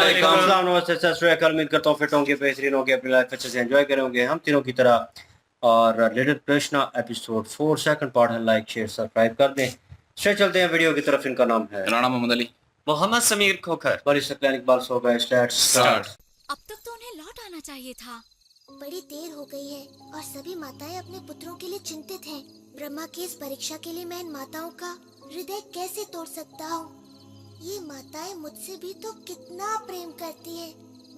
अस्सलाम नमस्ते सत श्री अकाल। उम्मीद करता हूँ फिट होंगे, बेहतरीन होंगे, अपनी लाइफ अच्छे से एंजॉय करेंगे हम तीनों की तरह। और little Krishna episode 4 second part है। लाइक शेयर सब्सक्राइब कर दें। चलते हैं वीडियो की तरफ। इनका नाम है राणा मोहम्मद अली, मोहम्मद समीर खोखर। बड़ी सकलैन इकबाल सो गए। स्टार्ट। अब तक तो उन्हें लौट आना चाहिए था। बड़ी देर हो गई है और सभी माताएं अपने पुत्रों के लिए चिंतित हैं। ब्रह्मा की इस परीक्षा के लिए मैं इन माताओं का हृदय कैसे तोड़ सकता हूँ। ये माताएं मुझसे भी तो कितना प्रेम करती हैं,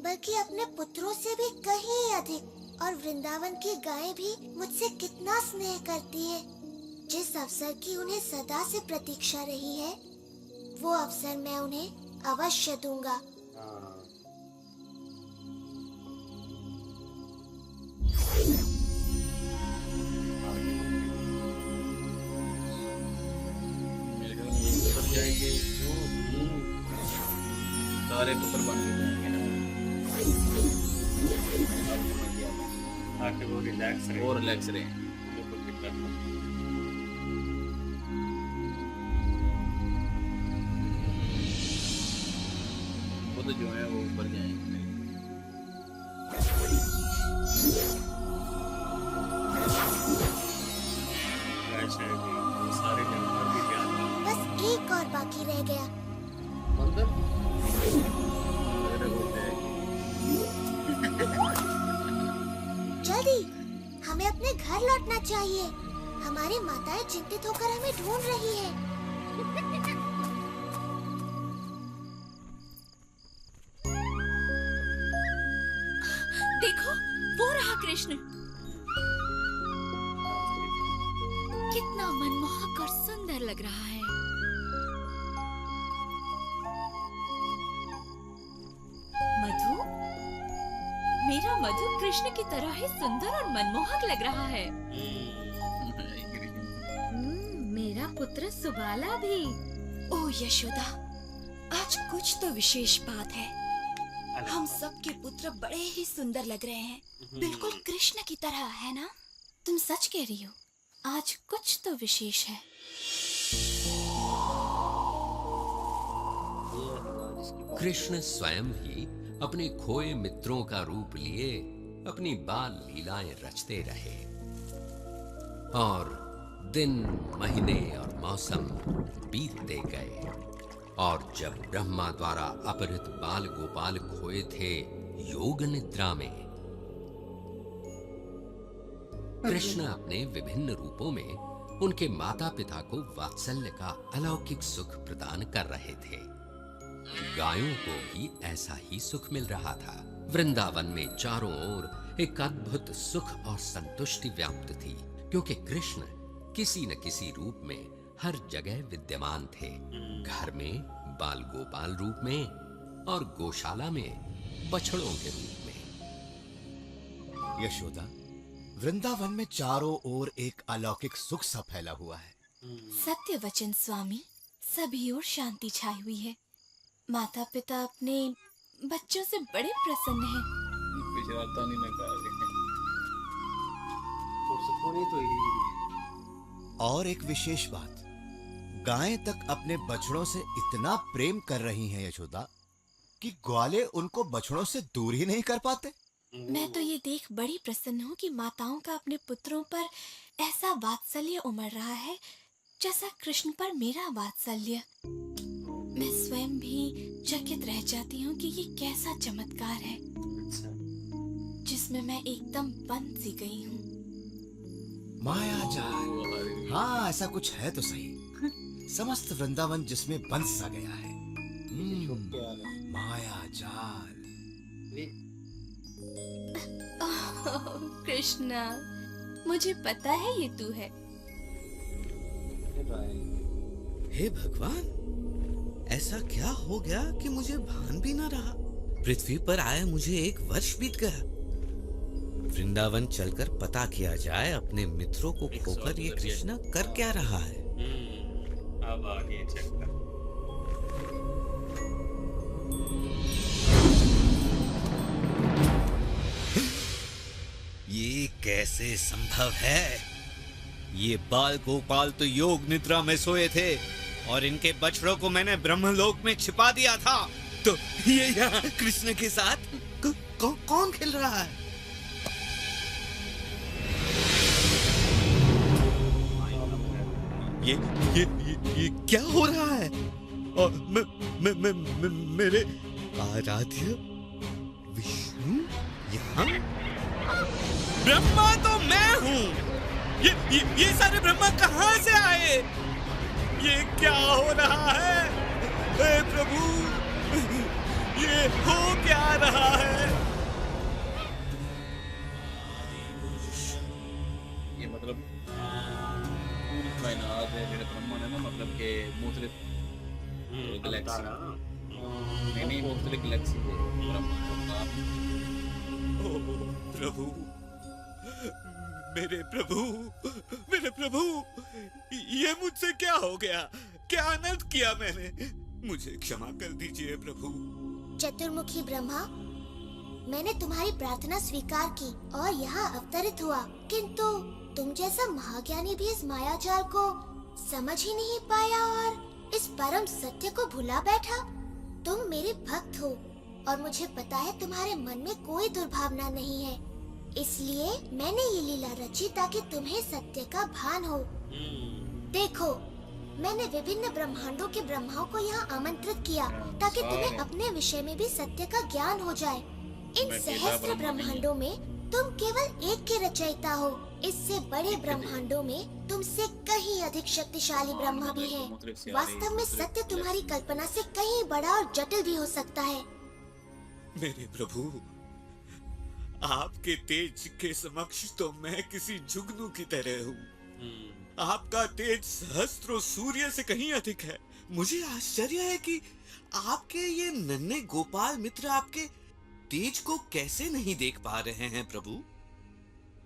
बल्कि अपने पुत्रों से भी कहीं अधिक। और वृंदावन की गायें भी मुझसे कितना स्नेह करती है। जिस अवसर की उन्हें सदा से प्रतीक्षा रही है, वो अवसर मैं उन्हें अवश्य दूंगा। सारे पुत्र बन गए ताकि वो रिलैक्स रहे। और रिलैक्स रहे। बिल्कुल ठीक करना। वो तो जो है वो ऊपर जाएंगे। वैसे भी सारे जानवर भी ध्यान रखना। बस एक और बाकी रह गया। मंदिर जल्दी, हमें अपने घर लौटना चाहिए। हमारी माताएं चिंतित होकर हमें ढूंढ रही है। देखो, वो रहा कृष्ण। कितना मनमोहक और सुंदर लग रहा है। मधु, मेरा मधु कृष्ण की तरह ही सुंदर और मनमोहक लग रहा है। मेरा पुत्र सुबाला भी। ओ यशोदा, आज कुछ तो विशेष बात है। हम सबके पुत्र बड़े ही सुंदर लग रहे हैं, बिल्कुल कृष्ण की तरह, है ना? तुम सच कह रही हो, आज कुछ तो विशेष है। कृष्ण स्वयं ही अपने खोए मित्रों का रूप लिए अपनी बाल लीलाएं रचते रहे और दिन, महीने और मौसम बीतते गए। और जब ब्रह्मा द्वारा अपहृत बाल गोपाल खोए थे योग निद्रा में, कृष्ण अपने विभिन्न रूपों में उनके माता पिता को वात्सल्य का अलौकिक सुख प्रदान कर रहे थे। गायों को भी ऐसा ही सुख मिल रहा था। वृंदावन में चारों ओर एक अद्भुत सुख और संतुष्टि व्याप्त थी, क्योंकि कृष्ण किसी न किसी रूप में हर जगह विद्यमान थे। घर में बाल गोपाल रूप में और गौशाला में बछड़ों के रूप में। यशोदा, वृंदावन में चारों ओर एक अलौकिक सुख सा फैला हुआ है। सत्य वचन स्वामी, सभी ओर शांति छाई हुई है। माता पिता अपने बच्चों से बड़े प्रसन्न हैं। पिछड़ाता नहीं और एक विशेष बात, गायें तक अपने बछड़ों से इतना प्रेम कर रही हैं यशोदा कि ग्वाले उनको बछड़ों से दूर ही नहीं कर पाते। मैं तो ये देख बड़ी प्रसन्न हूँ कि माताओं का अपने पुत्रों पर ऐसा वात्सल्य उमड़ रहा है जैसा कृष्ण पर मेरा वात्सल्य। मैं स्वयं भी चकित रह जाती हूँ कि ये कैसा चमत्कार है जिसमें मैं एकदम बंद सी गई हूँ। माया जाल, हाँ ऐसा कुछ है तो सही। समस्त वृंदावन जिसमें बंद सा गया है। माया जाल। कृष्णा, मुझे पता है ये तू है। हे भगवान, ऐसा क्या हो गया कि मुझे भान भी न रहा। पृथ्वी पर आए मुझे 1 वर्ष बीत गया। वृंदावन चलकर पता किया जाए अपने मित्रों को खोकर ये कृष्ण कर क्या रहा है। अब आगे चलकर ये कैसे संभव है? ये बाल गोपाल तो योग निद्रा में सोए थे और इनके बछड़ों को मैंने ब्रह्मलोक में छिपा दिया था। तो ये यहाँ कृष्ण के साथ कौन खेल रहा है? ये क्या हो रहा है? और मेरे आराध्य विष्णु यहाँ? ब्रह्मा तो मैं हूँ। ये सारे ब्रह्मा कहाँ से आए? ये क्या हो रहा है? हे प्रभु, ये हो क्या रहा है? ये मतलब पूरी कायनात है जेडे ब्रह्मांड है ना, मतलब के मुख्तलिफ गैलेक्सी, नहीं मुख्तलिफ गैलेक्सी है ब्रह्मांड का। ओ प्रभु, मेरे प्रभु, मेरे प्रभु, ये मुझसे क्या हो गया? क्या अनर्थ किया मैंने? मुझे क्षमा कर दीजिए प्रभु। चतुर्मुखी ब्रह्मा, मैंने तुम्हारी प्रार्थना स्वीकार की और यहाँ अवतरित हुआ, किंतु तुम जैसा महाज्ञानी भी इस मायाजाल को समझ ही नहीं पाया और इस परम सत्य को भुला बैठा। तुम मेरे भक्त हो और मुझे पता है तुम्हारे मन में कोई दुर्भावना नहीं है, इसलिए मैंने ये लीला रची ताकि तुम्हें सत्य का भान हो। देखो, मैंने विभिन्न ब्रह्मांडों के ब्रह्माओं को यहाँ आमंत्रित किया ताकि तुम्हें अपने विषय में भी सत्य का ज्ञान हो जाए। इन सहस्त्र ब्रह्मांडों में तुम केवल एक के रचयिता हो। इससे बड़े ब्रह्मांडों में तुमसे कहीं अधिक शक्तिशाली ब्रह्मा भी है। वास्तव में सत्य तुम्हारी कल्पना से कहीं बड़ा और जटिल भी हो सकता है। मेरे प्रभु, आपके तेज के समक्ष तो मैं किसी जुगनू की तरह हूँ। आपका तेज सहस्त्रों सूर्य से कहीं अधिक है। मुझे आश्चर्य है कि आपके ये नन्हे गोपाल मित्र आपके तेज को कैसे नहीं देख पा रहे हैं प्रभु।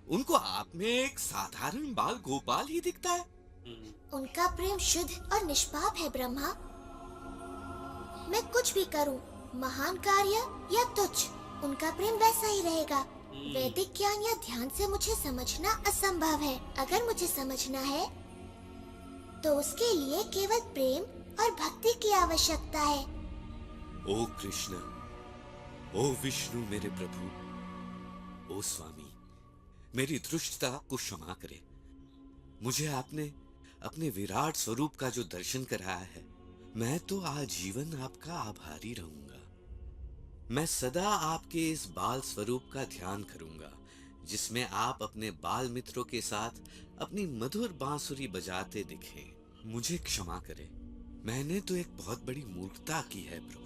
उनको आप में एक साधारण बाल गोपाल ही दिखता है। उनका प्रेम शुद्ध और निष्पाप है ब्रह्मा। मैं कुछ भी करूं, महान कार्य या तुच्छ, उनका प्रेम वैसा ही रहेगा। वैदिक ज्ञान या ध्यान से मुझे समझना असंभव है। अगर मुझे समझना है तो उसके लिए केवल प्रेम और भक्ति की आवश्यकता है। ओ कृष्ण, ओ विष्णु मेरे प्रभु, ओ स्वामी, मेरी दुष्टता को क्षमा करे। मुझे आपने अपने विराट स्वरूप का जो दर्शन कराया है, मैं तो आजीवन आपका आभारी रहूंगा। मैं सदा आपके इस बाल स्वरूप का ध्यान करूंगा, जिसमें आप अपने बाल मित्रों के साथ अपनी मधुर बांसुरी बजाते दिखें। मुझे क्षमा करें, मैंने तो एक बहुत बड़ी मूर्खता की है प्रभु।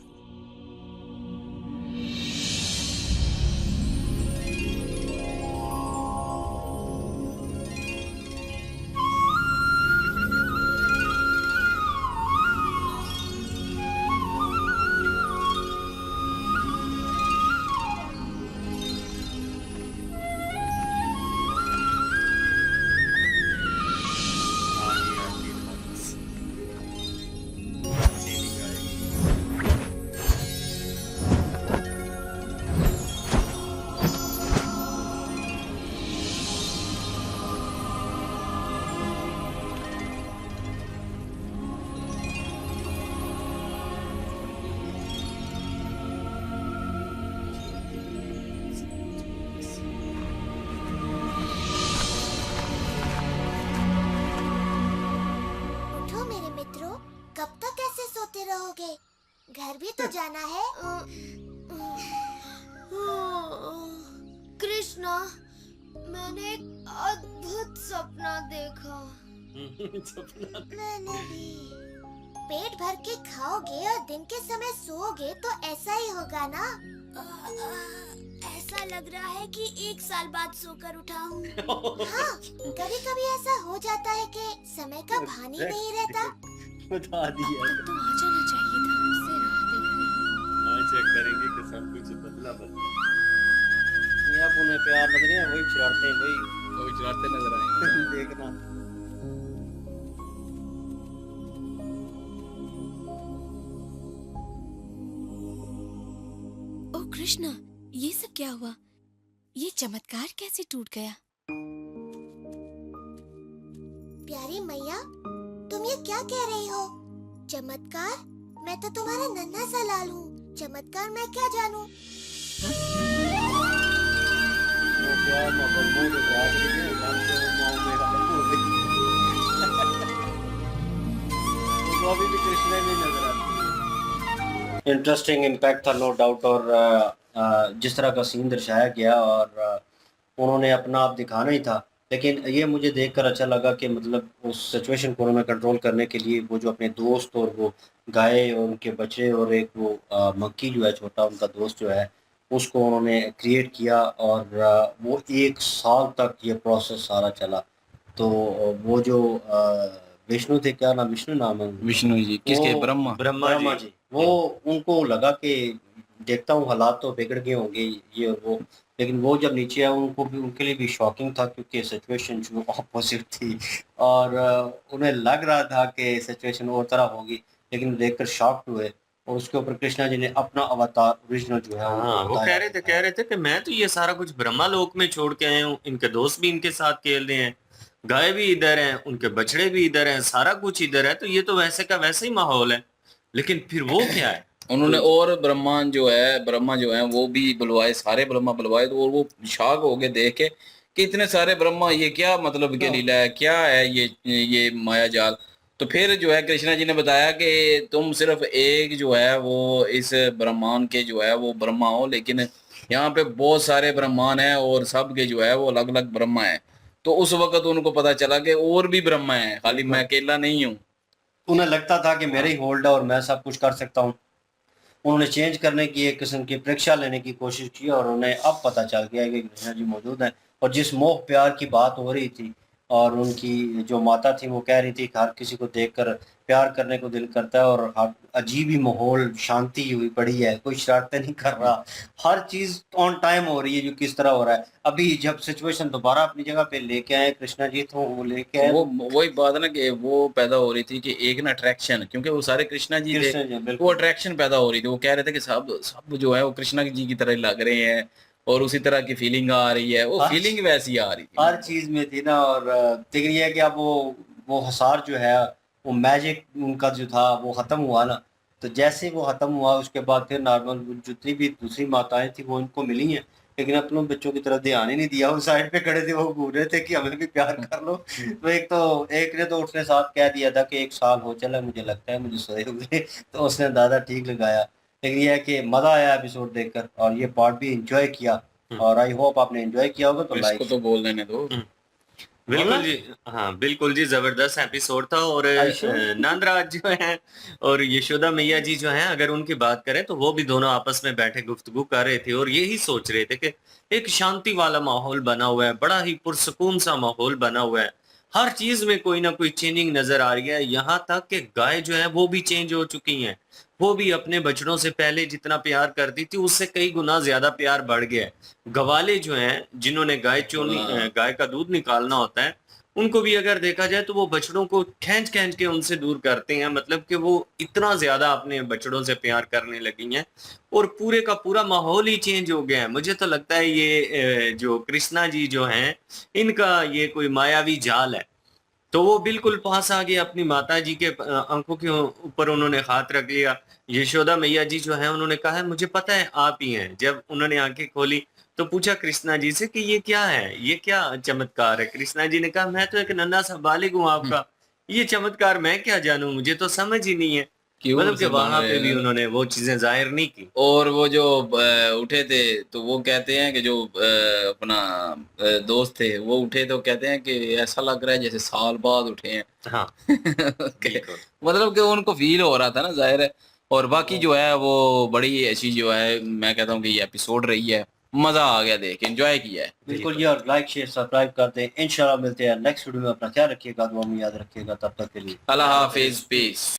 घर भी तो जाना है। कृष्णा, मैंने एक अद्भुत सपना देखा। मैंने भी। पेट भर के खाओगे और दिन के समय सोओगे तो ऐसा ही होगा ना? ऐसा लग रहा है कि 1 साल बाद सोकर उठा हूँ। हाँ, कभी कभी ऐसा हो जाता है कि समय का भान ही नहीं रहता। बता दिया तो आ जाना चाहिए था, उससे राह देखने। आज चेक करेंगे कि सब कुछ बदला यहाँ पुनः प्यार लग रहे हैं, वही शरारते नजर आएंगे। देखना ओ कृष्णा, ये सब क्या हुआ? ये चमत्कार कैसे टूट गया? प्यारी मैया, तुम ये क्या कह रही हो? चमत्कार? मैं तो तुम्हारा नन्हा सा लाल हूँ चमत्कार मैं क्या जानूं? वो प्यार मोहब्बत मुंह से बात रही है, मन से मांग में खत्म हो गई। वो अभी भी कृष्ण में नजर आती है। इंटरेस्टिंग इम्पैक्ट था नो डाउट, और जिस तरह का सीन दर्शाया गया और उन्होंने अपना आप दिखाना ही था, लेकिन ये मुझे देखकर अच्छा लगा कि मतलब उस सिचुएशन को उन्होंने कंट्रोल करने के लिए वो जो अपने दोस्त और वो गाय और उनके बच्चे और एक वो मंकी जो है छोटा उनका दोस्त जो है उसको उन्होंने क्रिएट किया, और वो 1 साल तक ये प्रोसेस सारा चला। तो वो जो विष्णु थे, क्या नाम, विष्णु नाम है उनका? विष्णु जी किसके? वो ब्रह्मा। ब्रह्मा जी, वो उनको लगा कि देखता हूँ हालात तो बिगड़ गए होंगे ये और वो, लेकिन वो जब नीचे आए उनको भी, उनके लिए भी शॉकिंग था क्योंकि सिचुएशन जो ऑपोजिट थी, और उन्हें लग रहा था कि सिचुएशन और तरह होगी, लेकिन देखकर शॉक्ड हुए। और उसके ऊपर कृष्णा जी ने अपना अवतार ओरिजिनल जो है उनको हाँ, वो बताया। कह रहे थे कि मैं तो ये सारा कुछ ब्रह्मा लोक में छोड़ के आया हूँ, इनके दोस्त भी इनके साथ खेल रहे हैं, गाय भी इधर हैं, उनके बछड़े भी इधर हैं, सारा कुछ इधर है, तो ये तो वैसे का वैसे ही माहौल है। लेकिन फिर वो क्या है? उन्होंने और ब्रह्मा जो है वो भी बुलवाए, सारे ब्रह्मा बुलवाए, तो और वो शॉक हो गए देख के कि इतने सारे ब्रह्मा, ये क्या मतलब की लीला है, क्या है ये माया जाल। तो फिर जो है कृष्णा जी ने बताया कि तुम सिर्फ एक जो है वो इस ब्रह्मांड के जो है वो ब्रह्मा हो, लेकिन यहाँ पे बहुत सारे ब्रह्मांड हैं और सब के जो है वो अलग अलग ब्रह्मा है। तो उस वक्त उनको पता चला कि और भी ब्रह्मा है, खाली मैं अकेला नहीं हूँ। उन्हें लगता था कि मेरे ही होल्ड है और मैं सब कुछ कर सकता हूँ। उन्होंने चेंज करने की एक किस्म की परीक्षा लेने की कोशिश की और उन्हें अब पता चल गया कि कृष्णा जी मौजूद हैं। और जिस मोह प्यार की बात हो रही थी और उनकी जो माता थी वो कह रही थी कि हर किसी को देखकर प्यार करने को दिल करता है और हर अजीब ही माहौल, शांति हुई पड़ी है, कोई शरारतें नहीं कर रहा, हर चीज़ ऑन टाइम हो रही है। जो किस तरह हो रहा है अभी जब सिचुएशन दोबारा अपनी जगह पे लेके आए कृष्णा जी, तो वो लेके आए वो वही बात है ना कि वो पैदा हो रही थी कि एक ना अट्रैक्शन, क्योंकि वो सारे कृष्णा जी थे, कृष्णा जी, वो बिल्कुल। अट्रैक्शन पैदा हो रही थी। वो कह रहे थे कि सब जो है वो कृष्णा जी की तरह लग रहे हैं और उसी तरह की फीलिंग आ रही है, वो फीलिंग वैसी आ रही थी हर चीज में थी ना। और लेकिन ये है कि अब वो हसार जो है, वो मैजिक उनका जो था वो खत्म हुआ ना। तो जैसे वो खत्म हुआ उसके बाद फिर नॉर्मल जितनी भी दूसरी माताएं थी वो इनको मिली हैं, लेकिन अपने बच्चों की तरफ ध्यान ही नहीं दिया। वो साइड पे खड़े थे, वो घूर रहे थे कि हमें भी प्यार कर लो। तो एक ने तो उसने साथ कह दिया था कि 1 साल हो चला, मुझे लगता है मुझे सोए हुए। तो उसने दादा ठीक लगाया। लेकिन ये है कि मजा आया एपिसोड देखकर और ये पार्ट भी एंजॉय किया, और आई होप आपने एंजॉय किया होगा। तो इसको लाइक तो बोल देने दो। बिल्कुल जी, हाँ बिल्कुल जी, जबरदस्त एपिसोड था। और नंदराज जो है और यशोदा मैया जी जो हैं, अगर उनकी बात करें तो वो भी दोनों आपस में बैठे गुफ्तगू कर रहे थे और यही सोच रहे थे कि एक शांति वाला माहौल बना हुआ है, बड़ा ही पुरसकून सा माहौल बना हुआ है, हर चीज में कोई ना कोई चेंजिंग नजर आ रही है। यहाँ तक कि गाय जो है वो भी चेंज हो चुकी हैं, वो भी अपने बछड़ों से पहले जितना प्यार करती थी उससे कई गुना ज्यादा प्यार बढ़ गया है। गवाले जो हैं जिन्होंने गाय का दूध निकालना होता है, उनको भी अगर देखा जाए तो वो बछड़ों को खींच खींच के उनसे दूर करते हैं, मतलब कि वो इतना ज्यादा अपने बछड़ों से प्यार करने लगी हैं और पूरे का पूरा माहौल ही चेंज हो गया है। मुझे तो लगता है ये जो कृष्णा जी जो हैं, इनका ये कोई मायावी जाल है। तो वो बिल्कुल पास आ गए अपनी माता जी के आंखों के ऊपर उन्होंने हाथ रख लिया। यशोदा मैया जी जो है उन्होंने कहा मुझे पता है आप ही हैं। जब उन्होंने आंखें खोली तो पूछा कृष्णा जी से कि ये क्या है, ये क्या चमत्कार है। कृष्णा जी ने कहा मैं तो एक नन्हा सा बालिग हूँ आपका, ये चमत्कार मैं क्या जानूं, मुझे तो समझ ही नहीं है। क्यों मतलब कि से वहां बन पे भी रहे हैं? उन्होंने वो चीजें जाहिर नहीं की। और वो जो उठे थे तो वो कहते हैं कि जो अपना दोस्त थे वो उठे तो कहते हैं कि ऐसा लग रहा है जैसे साल बाद उठे हैं। हाँ बिल्कुल। मतलब कि उनको फील हो रहा था ना, जाहिर है। और बाकी जो है वो बड़ी अच्छी जो है, मैं कहता हूँ कि ये एपिसोड रही है, मजा आ गया देख, एंजॉय किया है। बिल्कुल यार, लाइक शेयर सब्सक्राइब कर दें। इंशाल्लाह मिलते हैं नेक्स्ट वीडियो में। अपना ख्याल रखिएगा, दुआ में याद रखिएगा। तब तक के लिए अल्लाह हाफिज, पीस।